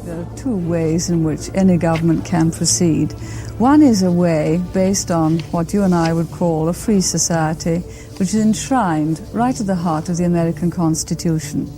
There are two ways in which any government can proceed. One is a way based on what you and I would call a free society, which is enshrined right at the heart of the American Constitution.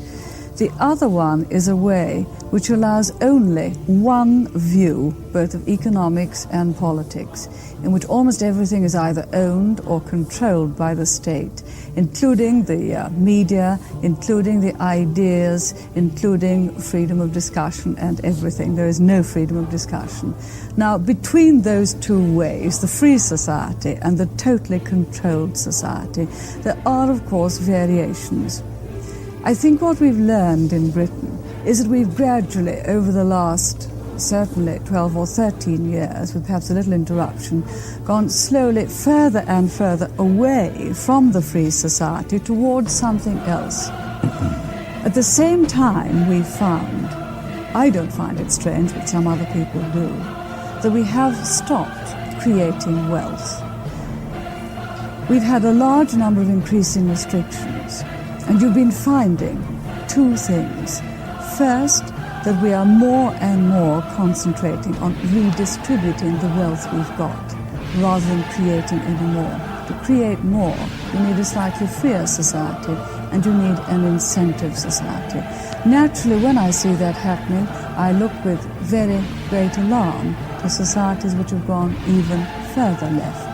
The other one is a way which allows only one view, both of economics and politics, in which almost everything is either owned or controlled by the state, including the media, including the ideas, including freedom of discussion and everything. There is no freedom of discussion. Now, between those two ways, the free society and the totally controlled society, there are, of course, variations. I think what we've learned in Britain is that we've gradually, over the last certainly 12 or 13 years, with perhaps a little interruption, gone slowly further and further away from the free society towards something else. At the same time, we've found, I don't find it strange, but some other people do, that we have stopped creating wealth. We've had a large number of increasing restrictions. And you've been finding two things. First, that we are more and more concentrating on redistributing the wealth we've got, rather than creating any more. To create more, you need a slightly freer society, and you need an incentive society. Naturally, when I see that happening, I look with very great alarm to societies which have gone even further left.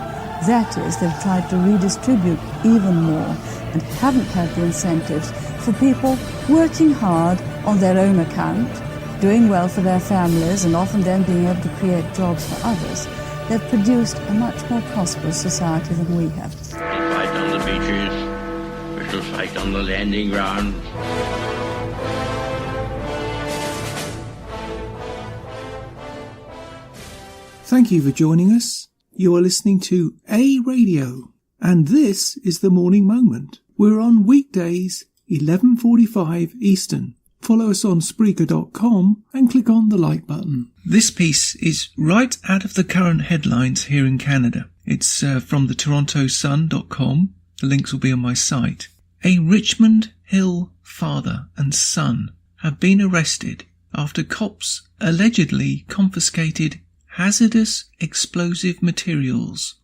That is, they've tried to redistribute even more and haven't had the incentives for people working hard on their own account, doing well for their families, and often then being able to create jobs for others. They've produced a much more prosperous society than we have. We fight on the beaches, we shall fight on the landing ground. Thank you for joining us. You are listening to A Radio, and this is The Morning Moment. We're on weekdays, 11:45 Eastern. Follow us on Spreaker.com and click on the like button. This piece is right out of the current headlines here in Canada. It's from the TorontoSun.com. The links will be on my site. A Richmond Hill father and son have been arrested after cops allegedly confiscated hazardous explosive materials,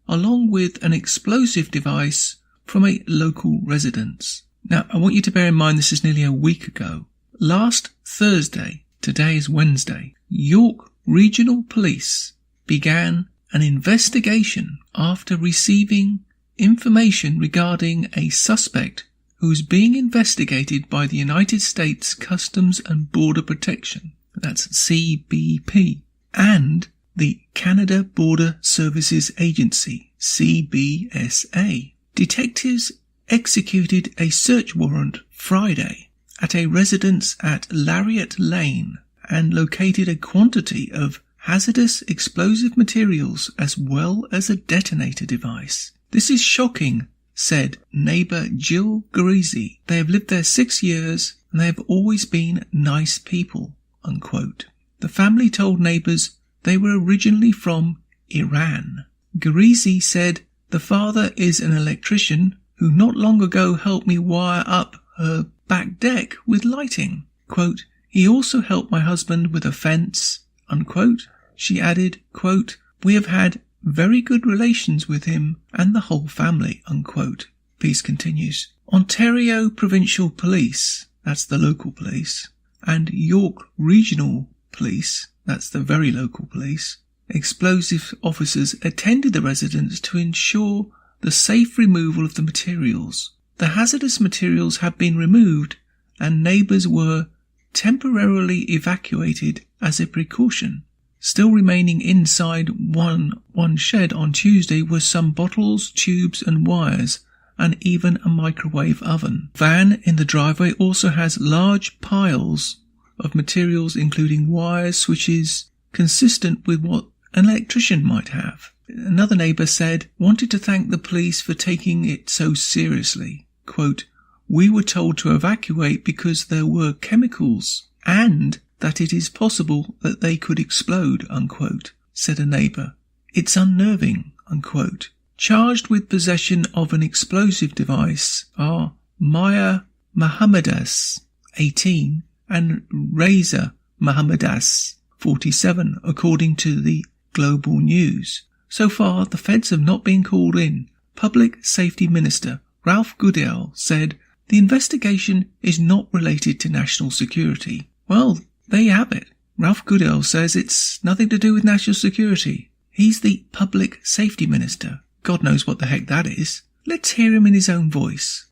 along with an explosive device from a local residence. Now, I want you to bear in mind this is nearly a week ago. Last Thursday, today is Wednesday, York Regional Police began an investigation after receiving information regarding a suspect who is being investigated by the United States Customs and Border Protection, that's CBP, and the Canada Border Services Agency, CBSA. Detectives executed a search warrant Friday at a residence at Lariat Lane and located a quantity of hazardous explosive materials as well as a detonator device. This is shocking, said neighbour Jill Garisi. They have lived there 6 years and they have always been nice people, unquote. The family told neighbours they were originally from Iran. Garisi said, "The father is an electrician who not long ago helped me wire up her back deck with lighting. Quote, he also helped my husband with a fence," unquote. She added, quote, "We have had very good relations with him and the whole family," unquote. Piece continues. Ontario Provincial Police, that's the local police, and York Regional Police, that's the very local police, explosive officers attended the residence to ensure the safe removal of the materials. The hazardous materials had been removed and neighbours were temporarily evacuated as a precaution. Still remaining inside one shed on Tuesday were some bottles, tubes and wires, and even a microwave oven. Van in the driveway also has large piles of materials including wires, switches, consistent with what an electrician might have. Another neighbour said, wanted to thank the police for taking it so seriously. Quote, "We were told to evacuate because there were chemicals and that it is possible that they could explode," unquote, said a neighbour. "It's unnerving," unquote. Charged with possession of an explosive device are Maya Mohammedas, 18, and Reza Mohammedas, 47, according to the Global News. So far, the feds have not been called in. Public Safety Minister Ralph Goodale said the investigation is not related to national security. Well, there you have it. Ralph Goodale says it's nothing to do with national security. He's the Public Safety Minister. God knows what the heck that is. Let's hear him in his own voice.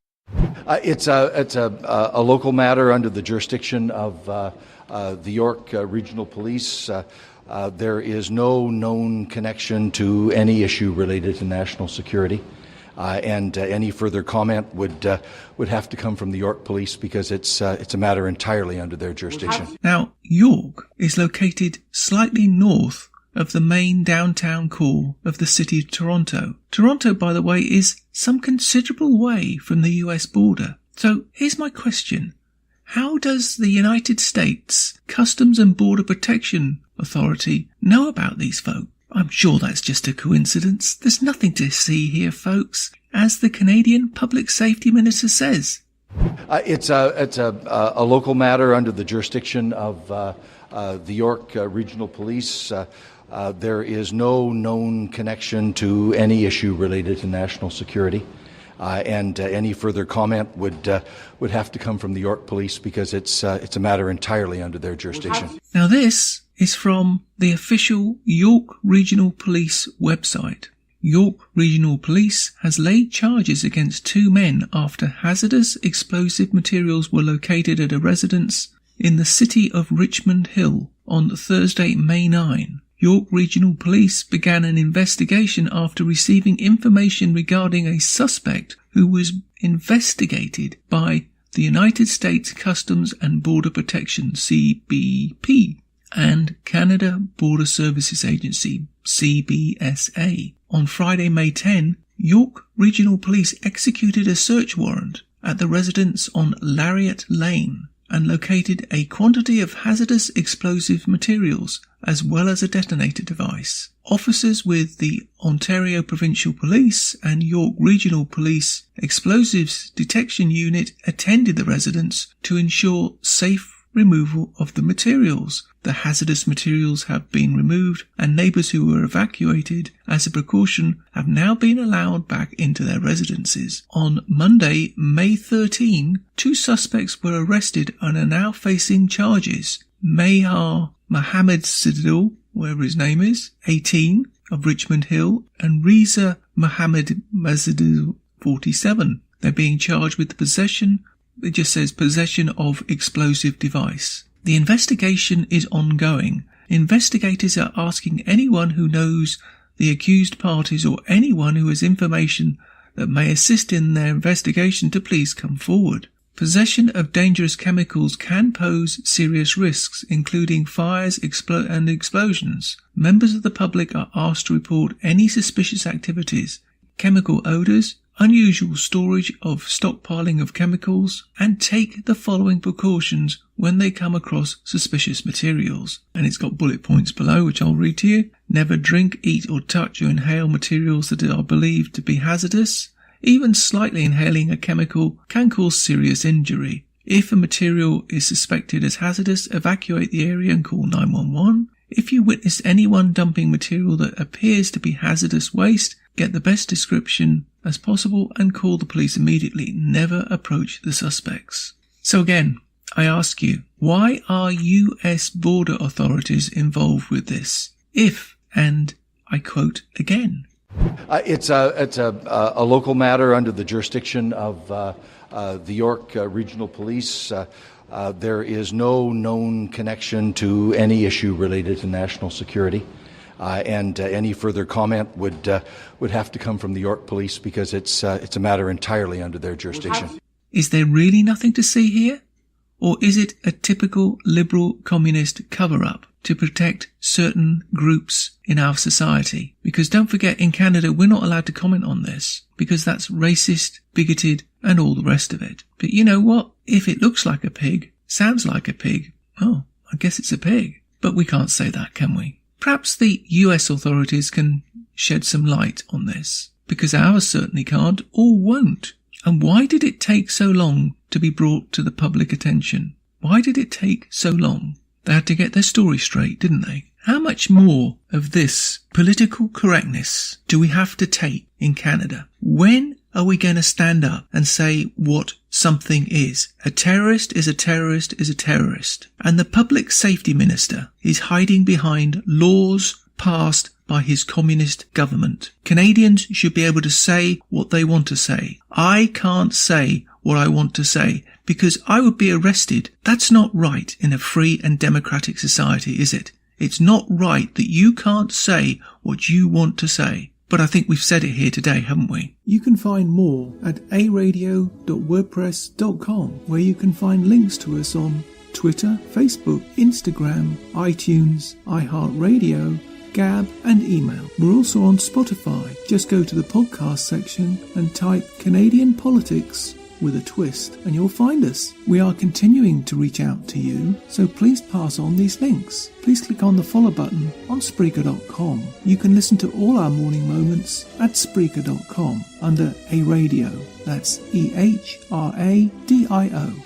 It's a local matter under the jurisdiction of the York Regional Police. There is no known connection to any issue related to national security. And any further comment would have to come from the York Police because it's a matter entirely under their jurisdiction. Now, York is located slightly north of the main downtown core of the city of Toronto. Toronto, by the way, is some considerable way from the US border. So here's my question. How does the United States Customs and Border Protection Authority know about these folk? I'm sure that's just a coincidence. There's nothing to see here, folks, as the Canadian Public Safety Minister says. It's a local matter under the jurisdiction of the York Regional Police. There is no known connection to any issue related to national security. And any further comment would have to come from the York Police because it's a matter entirely under their jurisdiction. Now this is from the official York Regional Police website. York Regional Police has laid charges against 2 men after hazardous explosive materials were located at a residence in the city of Richmond Hill on Thursday, May 9. York Regional Police began an investigation after receiving information regarding a suspect who was investigated by the United States Customs and Border Protection (CBP) and Canada Border Services Agency (CBSA). On Friday, May 10, York Regional Police executed a search warrant at the residence on Lariat Lane and located a quantity of hazardous explosive materials as well as a detonator device. Officers with the Ontario Provincial Police and York Regional Police Explosives Detection Unit attended the residence to ensure safe removal of the materials. The hazardous materials have been removed and neighbours who were evacuated as a precaution have now been allowed back into their residences. On Monday, May 13, 2 suspects were arrested and are now facing charges. Mayhar Mohammed Sidil, whatever his name is, 18, of Richmond Hill, and Reza Mohammed Mazidil, 47. They're being charged with the possession, it just says possession of explosive device. The investigation is ongoing. Investigators are asking anyone who knows the accused parties or anyone who has information that may assist in their investigation to please come forward. Possession of dangerous chemicals can pose serious risks, including fires and explosions. Members of the public are asked to report any suspicious activities, chemical odours, unusual storage of stockpiling of chemicals, and take the following precautions when they come across suspicious materials. And it's got bullet points below, which I'll read to you. Never drink, eat or touch or inhale materials that are believed to be hazardous. Even slightly inhaling a chemical can cause serious injury. If a material is suspected as hazardous, evacuate the area and call 911. If you witness anyone dumping material that appears to be hazardous waste, get the best description as possible and call the police immediately. Never approach the suspects. So again, I ask you, why are US border authorities involved with this? If, and I quote again, It's a local matter under the jurisdiction of the York Regional Police. There is no known connection to any issue related to national security. And any further comment would have to come from the York Police because it's a matter entirely under their jurisdiction. Is there really nothing to see here? Or is it a typical liberal communist cover-up to protect certain groups in our society? Because don't forget, in Canada, we're not allowed to comment on this because that's racist, bigoted, and all the rest of it. But you know what? If it looks like a pig, sounds like a pig, oh, I guess it's a pig. But we can't say that, can we? Perhaps the US authorities can shed some light on this, because ours certainly can't or won't. And why did it take so long to be brought to the public attention? Why did it take so long? They had to get their story straight, didn't they? How much more of this political correctness do we have to take in Canada? When are we going to stand up and say what something is? A terrorist is a terrorist is a terrorist. And the public safety minister is hiding behind laws passed by his communist government. Canadians should be able to say what they want to say. I can't say what I want to say because I would be arrested. That's not right in a free and democratic society, is it? It's not right that you can't say what you want to say. But I think we've said it here today, haven't we? You can find more at aradio.wordpress.com, where you can find links to us on Twitter, Facebook, Instagram, iTunes, iHeartRadio, Gab and email. We're also on Spotify. Just go to the podcast section and type Canadian Politics with a twist and you'll find us. We are continuing to reach out to you, so please pass on these links. Please click on the follow button on Spreaker.com. You can listen to all our morning moments at Spreaker.com under A Radio. That's EHRADIO,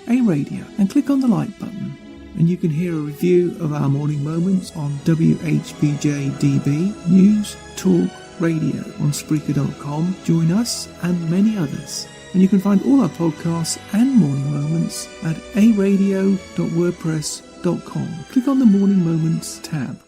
A Radio, and click on the like button. And you can hear a review of our morning moments on WHBJ-DB, News, Talk, Radio on Spreaker.com. Join us and many others. And you can find all our podcasts and morning moments at aradio.wordpress.com. Click on the Morning Moments tab.